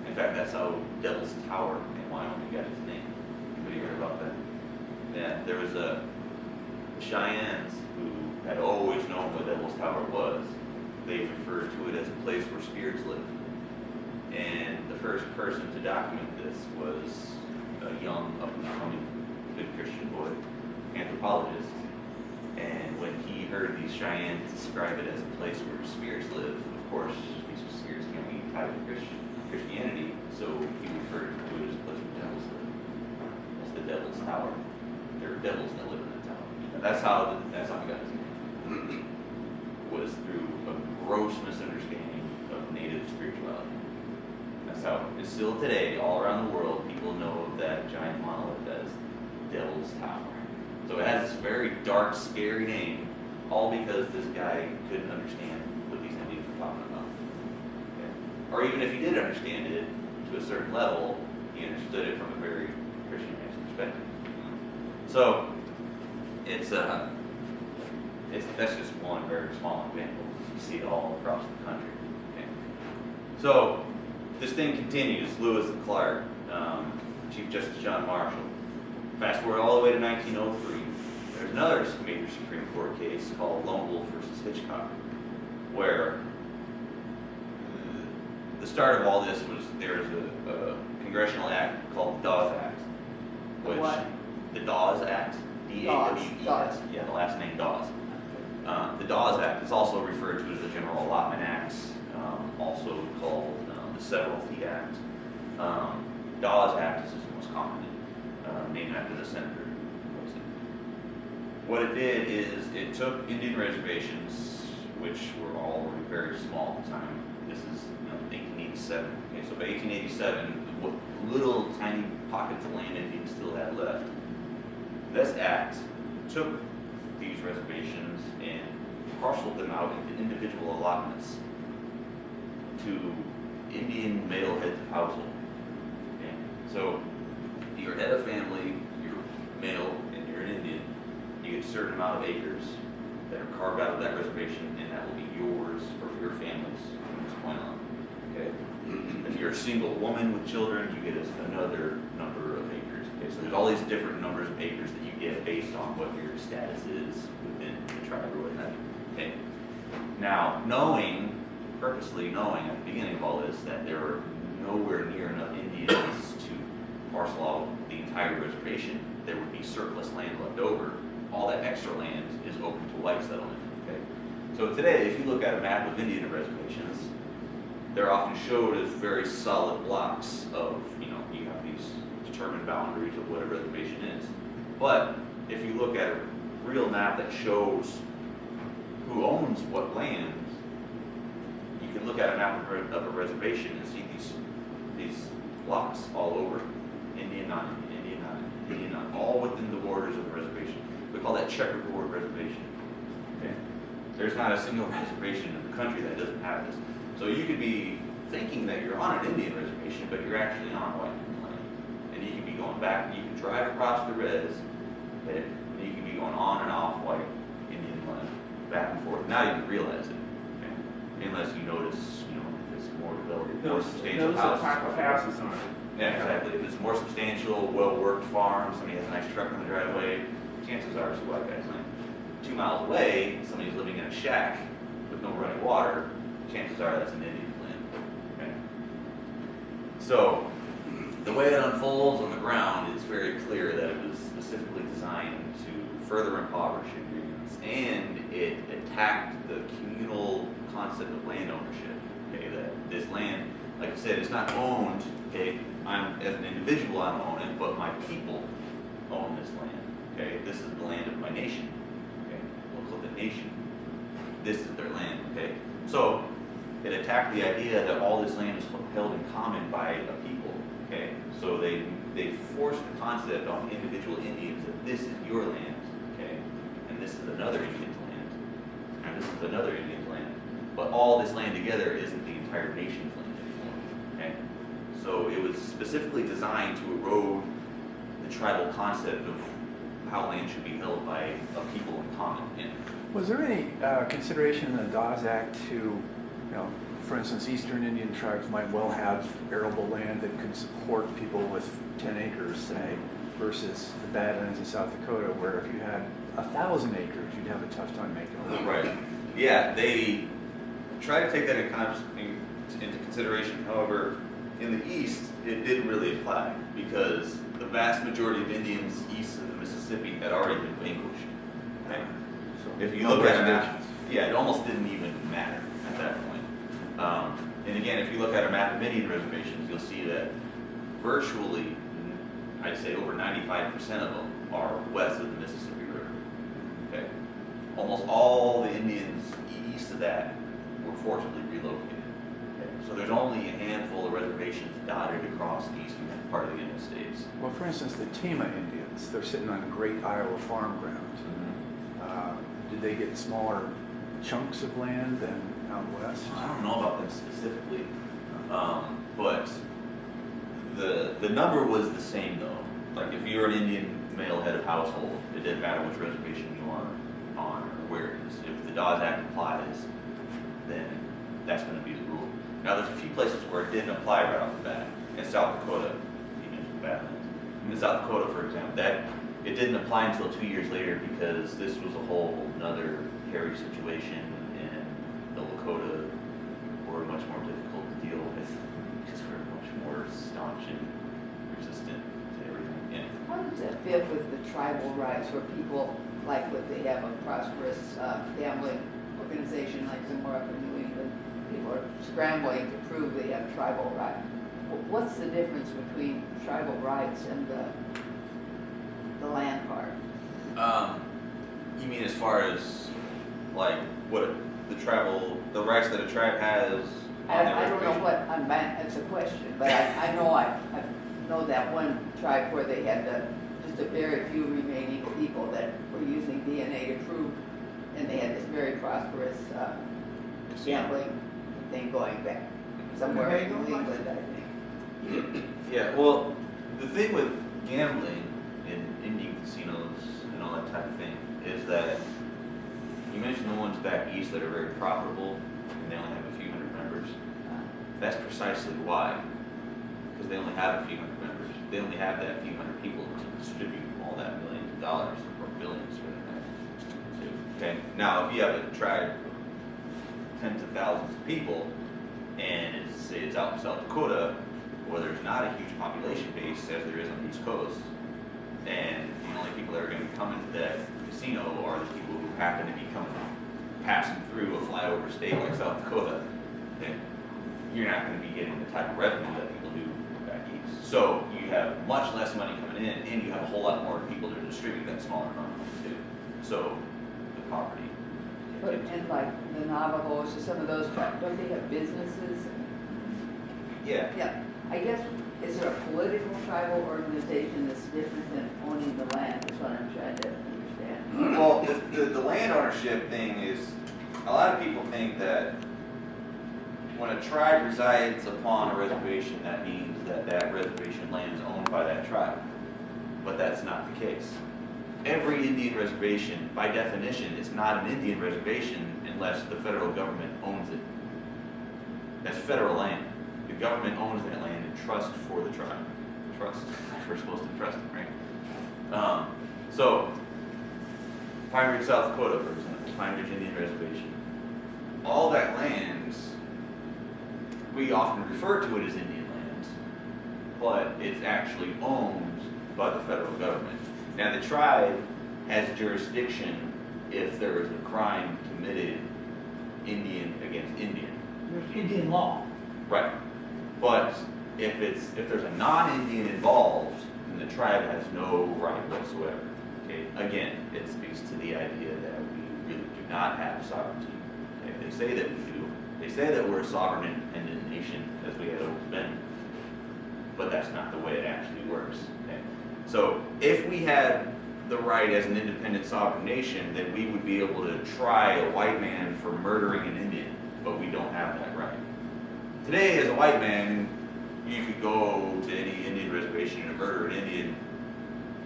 In fact, that's how Devil's Tower in Wyoming got its name. Anybody heard about that? Yeah, there was a Cheyennes who had always known what Devil's Tower was. They referred to it as a place where spirits live. And the first person to document this was a young, up-and-coming, good Christian boy, anthropologist. And when he heard these Cheyennes describe it as a place where spirits live, of course, these spirits can't be tied to Christianity, so he referred to it as a place where devils live. It's the Devil's Tower. There are devils that live in that tower. That's how he got his name. Was through a gross misunderstanding of native spirituality. That's how it's still today, all around the world, people know of that giant monolith as Devil's Tower. So it has this very dark, scary name, all because this guy couldn't understand what these Indians were talking about. Okay? Or even if he did understand it to a certain level, he understood it from a very Christianized perspective. So it's That's just one very small example. You see it all across the country. Okay. So this thing continues. Lewis and Clark, Chief Justice John Marshall. Fast forward all the way to 1903. There's another major Supreme Court case called Lone Wolf versus Hitchcock, where the start of all this was there's a congressional act called the Dawes Act, which What? the Dawes Act, D-A-W-E-S, Dawes. yeah, the last name Dawes. The Dawes Act is also referred to as the General Allotment Acts, also called the Severalty Act. Dawes Act is the most commonly named after the senator. What it did is it took Indian reservations, which were all very small at the time. This is 1887. Okay, so by 1887, what little tiny pockets of land Indians still had left, this act took these reservations and parceled them out into individual allotments to Indian male heads of household. Okay? So if you're head of family, you're male, and you're an Indian, you get a certain amount of acres that are carved out of that reservation, and that will be yours or your family's from this point on. Okay? If you're a single woman with children, you get another number of acres. Okay? So there's all these different numbers of acres that you get based on what your status is within the tribe or what have you. Okay? Now, purposely knowing at the beginning of all this that there were nowhere near enough Indians to parcel out the entire reservation, there would be surplus land left over. All that extra land is open to white settlement. Okay? So today, if you look at a map of Indian reservations, they're often showed as very solid blocks of, you have these determined boundaries of what a reservation is. But if you look at a real map that shows who owns what land, you can look at a map of a reservation and see these blocks all over, Indian, non-Indian, Indian, non-Indian, Indian, non, all within the borders of the reservation. We call that checkerboard reservation. Okay? There's not a single reservation in the country that doesn't have this. So you could be thinking that you're on an Indian reservation, but you're actually on white land. And you can be going back, you can drive across the res, okay? And you can be going on and off white Indian land, back and forth. Now you can realize it, okay? Unless you notice, if it's more developed, more substantial Those house. type of houses on it. Yeah, exactly. If it's more substantial, well-worked farm, somebody has a nice truck in the driveway, chances are it's a white guy's land. 2 miles away, somebody's living in a shack with no running water, chances are that's an Indian land. Okay? So, the way it unfolds on the ground is very clear that it was specifically designed to further impoverish Indians, and it attacked the communal concept of land ownership. Okay, that this land, like I said, it's not owned. Okay, as an individual, I don't own it, but my people own this land. Okay, this is the land of my nation. Okay, local the nation. This is their land. Okay, so it attacked the idea that all this land is held in common by a people. Okay, so they forced the concept on individual Indians that this is your land. Okay, and this is another Indian's land, and this is another Indian's land. But all this land together isn't the entire nation's land anymore. Okay, so it was specifically designed to erode the tribal concept of how land should be held by a people in common. And Was there any consideration in the Dawes Act to, for instance, Eastern Indian tribes might well have arable land that could support people with 10 acres, say, versus the Badlands in South Dakota, where if you had 1,000 acres, you'd have a tough time making a living. right, yeah, they try to take that into consideration. However, in the East, it didn't really apply because the vast majority of Indians east of the Mississippi had already been vanquished. Okay? If you look at a map, yeah, it almost didn't even matter at that point. And again, if you look at a map of Indian reservations, you'll see that virtually, I'd say over 95% of them are west of the Mississippi River. Okay? Almost all the Indians east of that were forcibly relocated. Okay? So there's only a handful of reservations dotted across the eastern part of the United States. Well, for instance, the Tema Indians, they're sitting on great Iowa farm ground. Did they get smaller chunks of land than out west? I don't know about them specifically, but the number was the same though. Like if you're an Indian male head of household, it didn't matter which reservation you were on. on or where it is. If the Dawes Act applies, then that's going to be the rule. Now, there's a few places where it didn't apply right off the bat. In South Dakota, you mentioned Badlands. In South Dakota, for example, that it didn't apply until 2 years later because this was a whole another hairy situation, and the Lakota were much more difficult to deal with because we're much more staunch and resistant to everything. Yeah. How does that fit with the tribal rights where people, like what they have a prosperous gambling organization like somewhere up in New England, people are scrambling to prove they have tribal rights. What's the difference between tribal rights and the land part? You mean as far as like what the rights that a tribe has on their I don't know reservation? what, it's a question, but I know that one tribe where they had just a very few remaining people that were using DNA to prove, and they had this very prosperous gambling thing going back somewhere in New England, I think. Yeah, well, the thing with gambling in Indian casinos and all that type of thing is that you mentioned the ones back east that are very profitable and they only have a few hundred members. That's precisely why, because they only have a few hundred members. They only have that few hundred people to distribute all that millions of dollars or billions for that matter. Okay, now if you have a tribe of tens of thousands of people, and say it's out in South Dakota, where there's not a huge population base as there is on the East Coast, and the only people that are going to be coming to that casino are the people who happen to be passing through a flyover state like South Dakota, then you're not going to be getting the type of revenue that people do back east. So you have much less money coming in, and you have a whole lot more people to distribute that smaller amount of money to. So the poverty. But, and like the Navajos or some of those tribes, don't they have businesses? Yeah. Yeah, I guess, is there a political tribal organization that's different than owning the land? That's what I'm trying to understand. Well, the land ownership thing is, a lot of people think that when a tribe resides upon a reservation, that means that that reservation land is owned by that tribe. But that's not the case. Every Indian reservation, by definition, is not an Indian reservation unless the federal government owns it. That's federal land. The government owns that land in trust for the tribe. Trust. We're supposed to trust it, right? So, Pine Ridge, South Dakota, for example, Pine Ridge Indian Reservation. All that land, we often refer to it as Indian land, but it's actually owned by the federal government. Now, the tribe has jurisdiction if there is a crime committed Indian against Indian. There's Indian law. Right. But if there's a non-Indian involved, then the tribe has no right whatsoever. Okay. Again, it speaks to the idea that we really do not have sovereignty. Okay. They say that we do. They say that we're a sovereign, independent nation, as we had always been. But that's not the way it actually works. Okay. So if we had the right as an independent sovereign nation, then we would be able to try a white man for murdering an Indian, but we don't have that right. Today, as a white man, you could go to any Indian reservation and murder an Indian,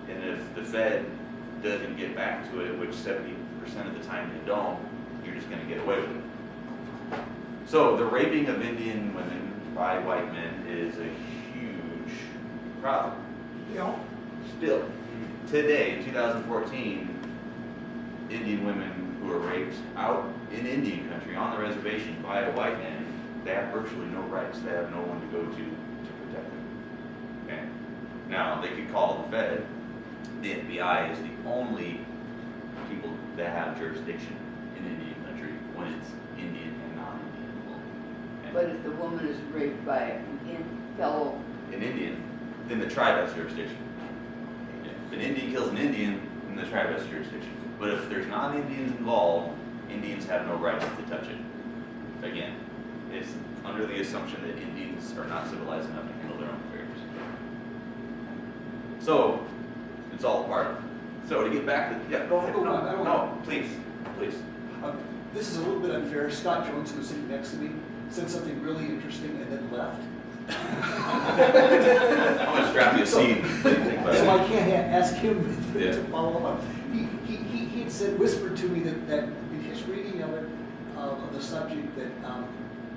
and if the Fed doesn't get back to it, which 70% of the time they don't, you're just going to get away with it. So the raping of Indian women by white men is a huge problem. Yeah. Still, today, in 2014, Indian women who are raped out in Indian country on the reservation by a white man, they have virtually no rights. They have no one to go to protect them. Okay? Now, they could call the Fed. The FBI is the only people that have jurisdiction in Indian country when it's Indian and non-Indian. Okay? But if the woman is raped by fellow... An Indian, then the tribe has jurisdiction. If an Indian kills an Indian, then the tribe has jurisdiction. But if there's non-Indians involved, Indians have no rights to touch it. Again, it's under the assumption that Indians are not civilized enough to handle their own affairs. So, it's all a part of it. So to get back to, yeah, go ahead. No, please. This is a little bit unfair. Scott Jones, who was sitting next to me, said something really interesting and then left. I'm going to strap you a seat. So I can't ask him Yeah. to follow up. He had said, whispered to me that in his reading of it, of the subject, that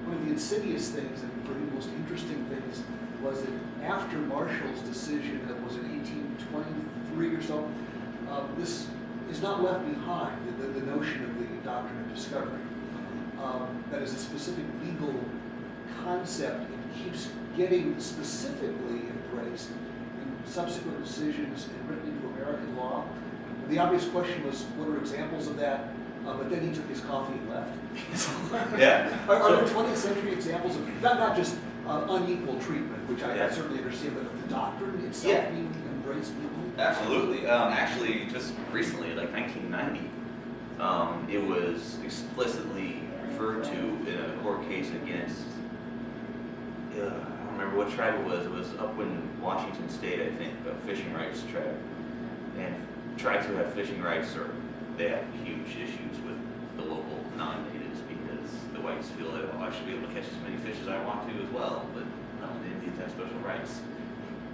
one of the insidious things and for the most interesting things was that after Marshall's decision, that was in 1823 or so, this is not left behind, the notion of the Doctrine of Discovery. That is a specific legal concept and keeps getting specifically embraced in subsequent decisions and written into American law. The obvious question was, what are examples of that? But then he took his coffee and left. Yeah. Are there 20th century examples of, not just unequal treatment, which I Yeah. certainly understand, but of the doctrine itself Yeah. being embraced equally? Absolutely. Actually, just recently, like 1990, it was explicitly referred to in a court case against, I don't remember what tribe it was. It was up in Washington State, I think, a fishing rights tribe. And tribes who have fishing rights, they have huge issues with the local non-natives because the whites feel that, I should be able to catch as many fish as I want to as well, but the Indians have special rights.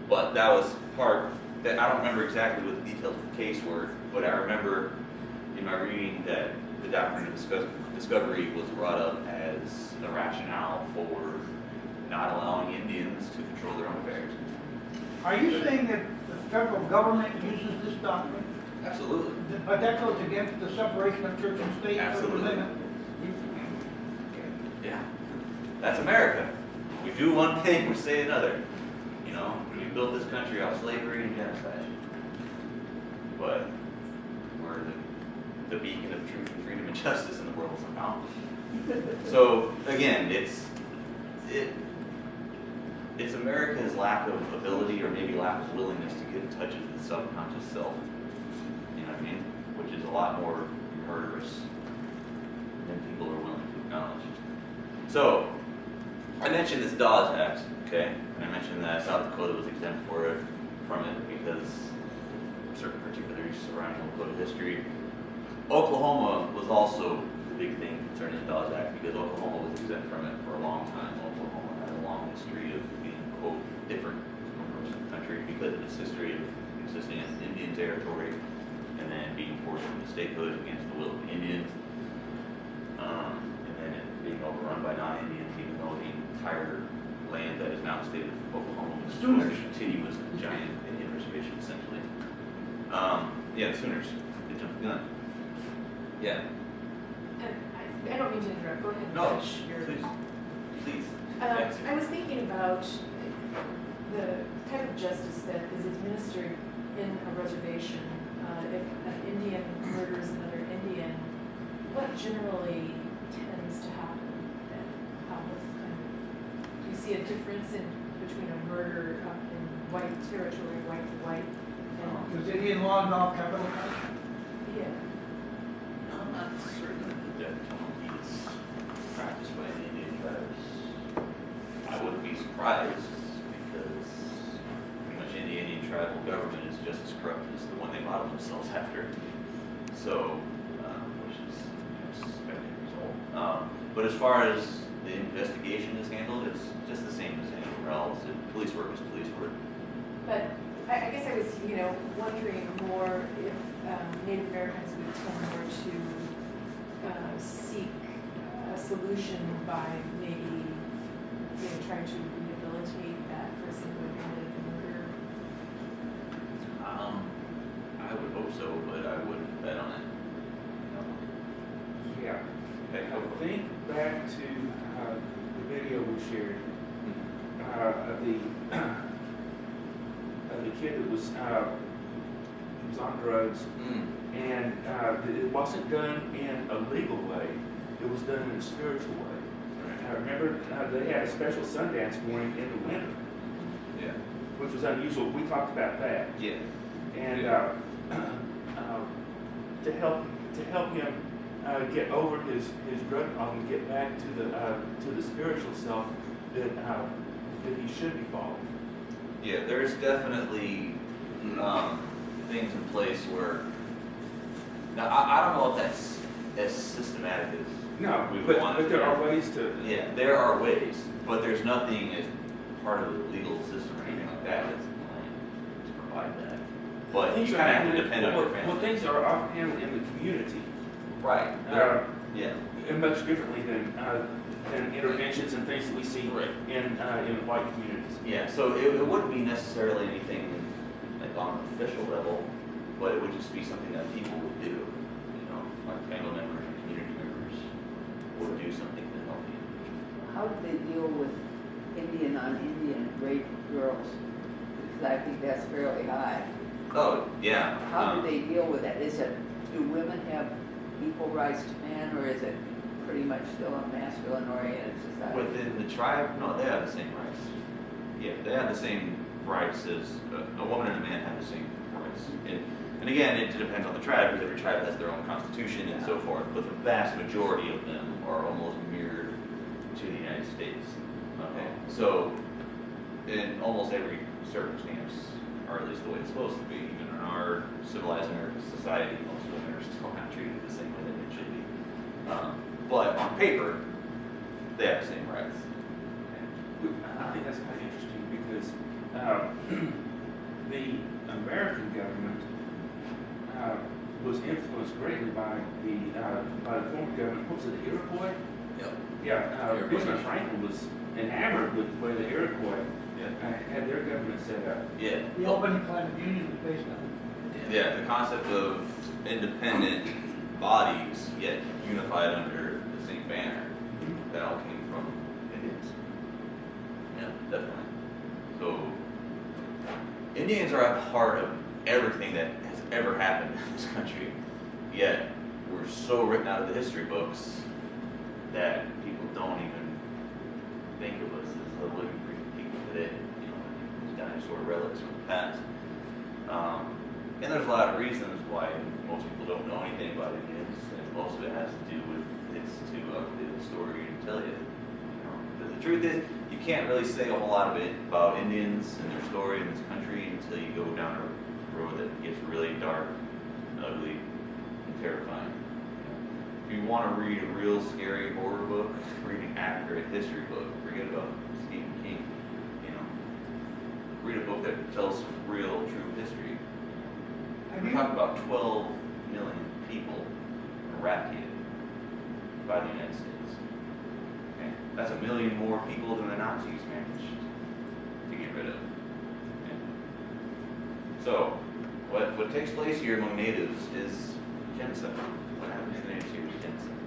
But that was part, that I don't remember exactly what the details of the case were, but I remember in my reading that the Doctrine of Discovery was brought up as a rationale for not allowing Indians to control their own affairs. Are you saying that the federal government uses this doctrine? Absolutely. But that goes against the separation of church and state? Absolutely. Yeah. That's America. We do one thing, we say another. You know, we built this country off slavery and genocide. But we're the beacon of truth and freedom and justice in the world somehow. So again, it's America's lack of ability or maybe lack of willingness to get in touch with the subconscious self. You know what I mean? Which is a lot more murderous than people are willing to acknowledge. So, I mentioned this Dawes Act, okay? And I mentioned that South Dakota was exempt from it because of certain particulars surrounding Lakota history. Oklahoma was also the big thing concerning the Dawes Act because Oklahoma was exempt from it for a long time. Oklahoma had a long history of being, quote, different from the rest of the country because of its history of existing as an Indian territory and then being forced into statehood against the will of the Indians. And then it being overrun by non-Indians, even though the entire land that is now the state of Oklahoma was Sooners. continuous giant Indian reservation, essentially. Yeah, the Sooners. They jumped the gun. Yeah. And I don't mean to interrupt. Go ahead and No, finish your. please. Please. I was thinking about the type of justice that is administered in a reservation. If an Indian murders another Indian, what generally tends to happen then? Do you see a difference between a murder in white territory, white to white? And, Does Indian law involve capital punishment? yeah. I'm not certain that the death penalty is practiced by the Indian tribes. I wouldn't be surprised because pretty much any Indian tribal government is just as corrupt as the one they model themselves after. So, which is a suspected result. But as far as the investigation is handled, it's just the same as anywhere else. Police work is police work. But I guess I was, wondering more if Native Americans would tend more to seek a solution by maybe, trying to rehabilitate that person who had committed the murder. I would hope so, but I wouldn't bet on it. Yeah. Okay, I think back to the video we shared of the kid that was on drugs, and it wasn't done in a legal way. It was done in a spiritual way. I remember they had a special Sundance for him in the winter, Yeah. which was unusual. We talked about that. Yeah. And to help him get over his drug problem, get back to the spiritual self that he should be following. Yeah, there's definitely things in place where, now I don't know if that's as systematic as No, we would want it but to there be. are ways to. Yeah, there are ways, but there's nothing as part of the legal system or anything like that that's planned to provide that. But you Things are kind of have to handled- depend on your well, family. things are often handled in the community. Right. Yeah. And much differently than interventions and things that we see Right. in white communities. Yeah, so it wouldn't be necessarily anything like on an official level, but it would just be something that people would do. You know, like family members and community members would do something to help the individual. How do they deal with Indian on Indian rape of girls? Because I think that's fairly high. Oh, yeah. How do they deal with that? Do women have equal rights to men, or is it pretty much still a masculine-oriented society? Within the tribe, no, they have the same rights. Yeah, they have the same rights as a woman and a man have the same rights. And again, it depends on the tribe, because every tribe has their own constitution and so forth, but the vast majority of them are almost mirrored to the United States. Okay, so in almost every circumstance, or at least the way it's supposed to be, even in our civilized American society, most women are still not treated the same way that they should be. But on paper, they have the same rights. I think that's kind of interesting because the American government was influenced greatly by the former government. What was it, the Iroquois? Yep. Yeah, Iroquois. Benjamin Franklin was enamored with the way the Iroquois Yeah. had their government set up. Yeah. The Albany Climate Union was based on Yeah, the concept of independent bodies yet unified under the same banner, that all came from Indians. Yeah, definitely. So, Indians are at the heart of everything that has ever happened in this country, yet we're so written out of the history books that people don't even think of us as the living, breathing people today, you know, these dinosaur relics from the past. And there's a lot of reasons why most people don't know anything about Indians, and most of it has to do with it's too ugly of a story to tell you. You know, but the truth is, you can't really say a whole lot of it about Indians and their story in this country until you go down a road that gets really dark, ugly, and terrifying. If you want to read a real scary horror book, read an accurate history book. Forget about Stephen King. You know, read a book that tells some real, true history. We're talking about 12 million people eradicated by the United States. Okay? That's 1 million more people than the Nazis managed to get rid of. Okay? So, what takes place here among natives is genocide. What happens to natives here is genocide.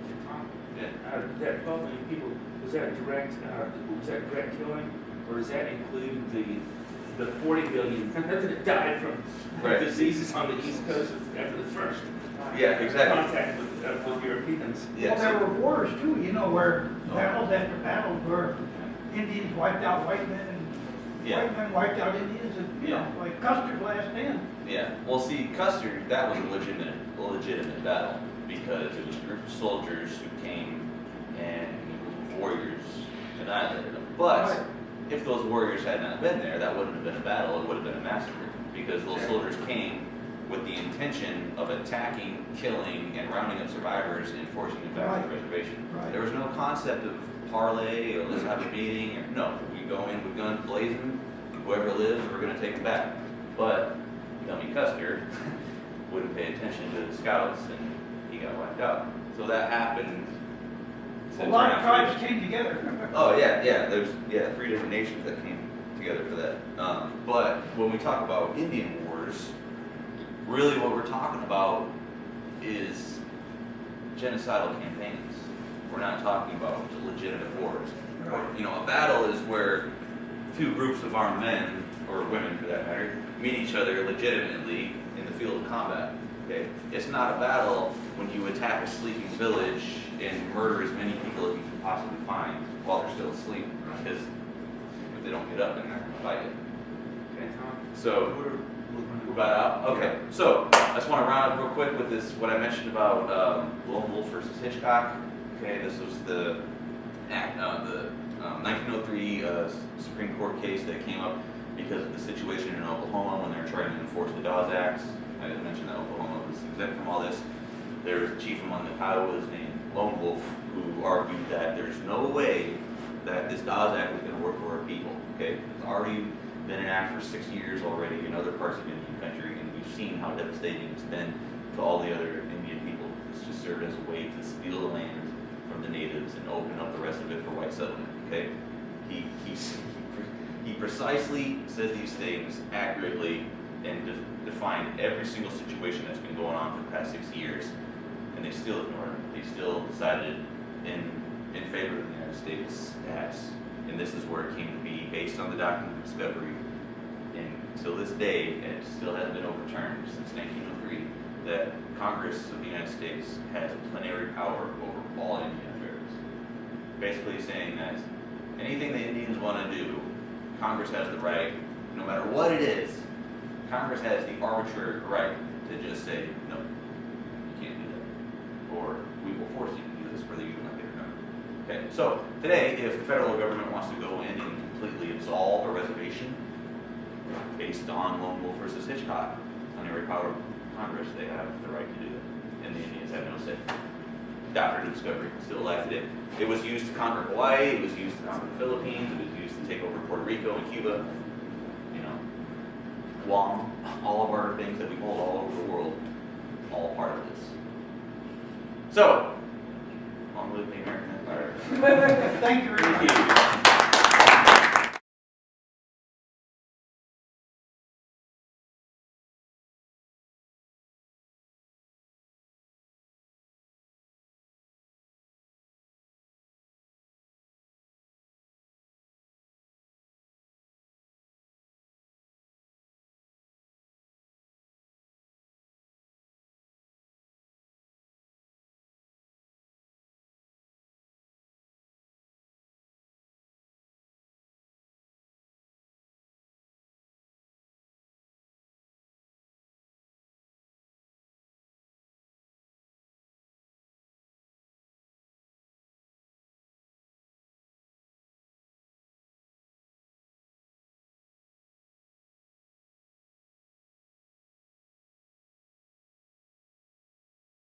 Yeah. That 12 million people, was that direct killing, or does that include the 40 billion that died from diseases on the East Coast after the first contact with Europeans? Yeah, Well, there were wars too, you know, where battles after battles where Indians wiped out white men and white men wiped out Indians, and you know, like Custer's last stand. Yeah. Well, see, Custer, that was a legitimate battle because it was a group of soldiers who came and a group of warriors annihilated them. But if those warriors had not been there, that wouldn't have been a battle, it would have been a massacre. Because those soldiers came with the intention of attacking, killing, and rounding up survivors and forcing them back to the reservation. Right. There was no concept of parlay or let's have a meeting, or no, we go in with guns blazing, whoever lives, we're going to take them back. But dummy Custer wouldn't pay attention to the scouts and he got wiped out. So that happened. A lot of tribes came together. Oh yeah, there's 3 different nations that came together for that. But when we talk about Indian wars, really what we're talking about is genocidal campaigns. We're not talking about legitimate wars. You know, a battle is where 2 groups of armed men, or women for that matter, meet each other legitimately in the field of combat. Okay? It's not a battle when you attack a sleeping village and murder as many people as you can possibly find while they're still asleep, because if they don't get up, then they're going to fight it. Okay? So, we're about out? Okay. So, I just want to round up real quick with this, what I mentioned about Lone Wolf versus Hitchcock. Okay, this was the 1903 Supreme Court case that came up because of the situation in Oklahoma when they were trying to enforce the Dawes Acts. I didn't mention that Oklahoma was exempt from all this. There was a chief among the Kiowas named Lone Wolf who argued that there's no way that this Dawes Act was going to work for our people. Okay, it's already been in act for 6 years already in other parts of Indian country, and we've seen how devastating it's been to all the other Indian people. It's just served as a way to steal the land from the natives and open up the rest of it for white settlement, okay? He precisely says these things accurately and defined every single situation that's been going on for the past 6 years, and they still ignored him. They still decided in favor of the United States as, and this is where it came to be based on the Doctrine of Discovery, and till this day, and it still hasn't been overturned since 1903, that Congress of the United States has plenary power over all Indian affairs. Basically saying that anything the Indians want to do, Congress has the right, no matter what it is, Congress has the arbitrary right to just say, no, you can't do that. Or we will force you to do this whether you like it or not. Okay, so today, if the federal government wants to go in and completely absolve a reservation based on Lone Wolf versus Hitchcock, plenary power of Congress, they have the right to do it. And the Indians have no say. Doctrine of Discovery, still alive today. It was used to conquer Hawaii, it was used to conquer the Philippines, it was used to take over Puerto Rico and Cuba, you know, Guam, all of our things that we hold all over the world, all part of this. So, long live the American Empire. Thank you very much. Thank you.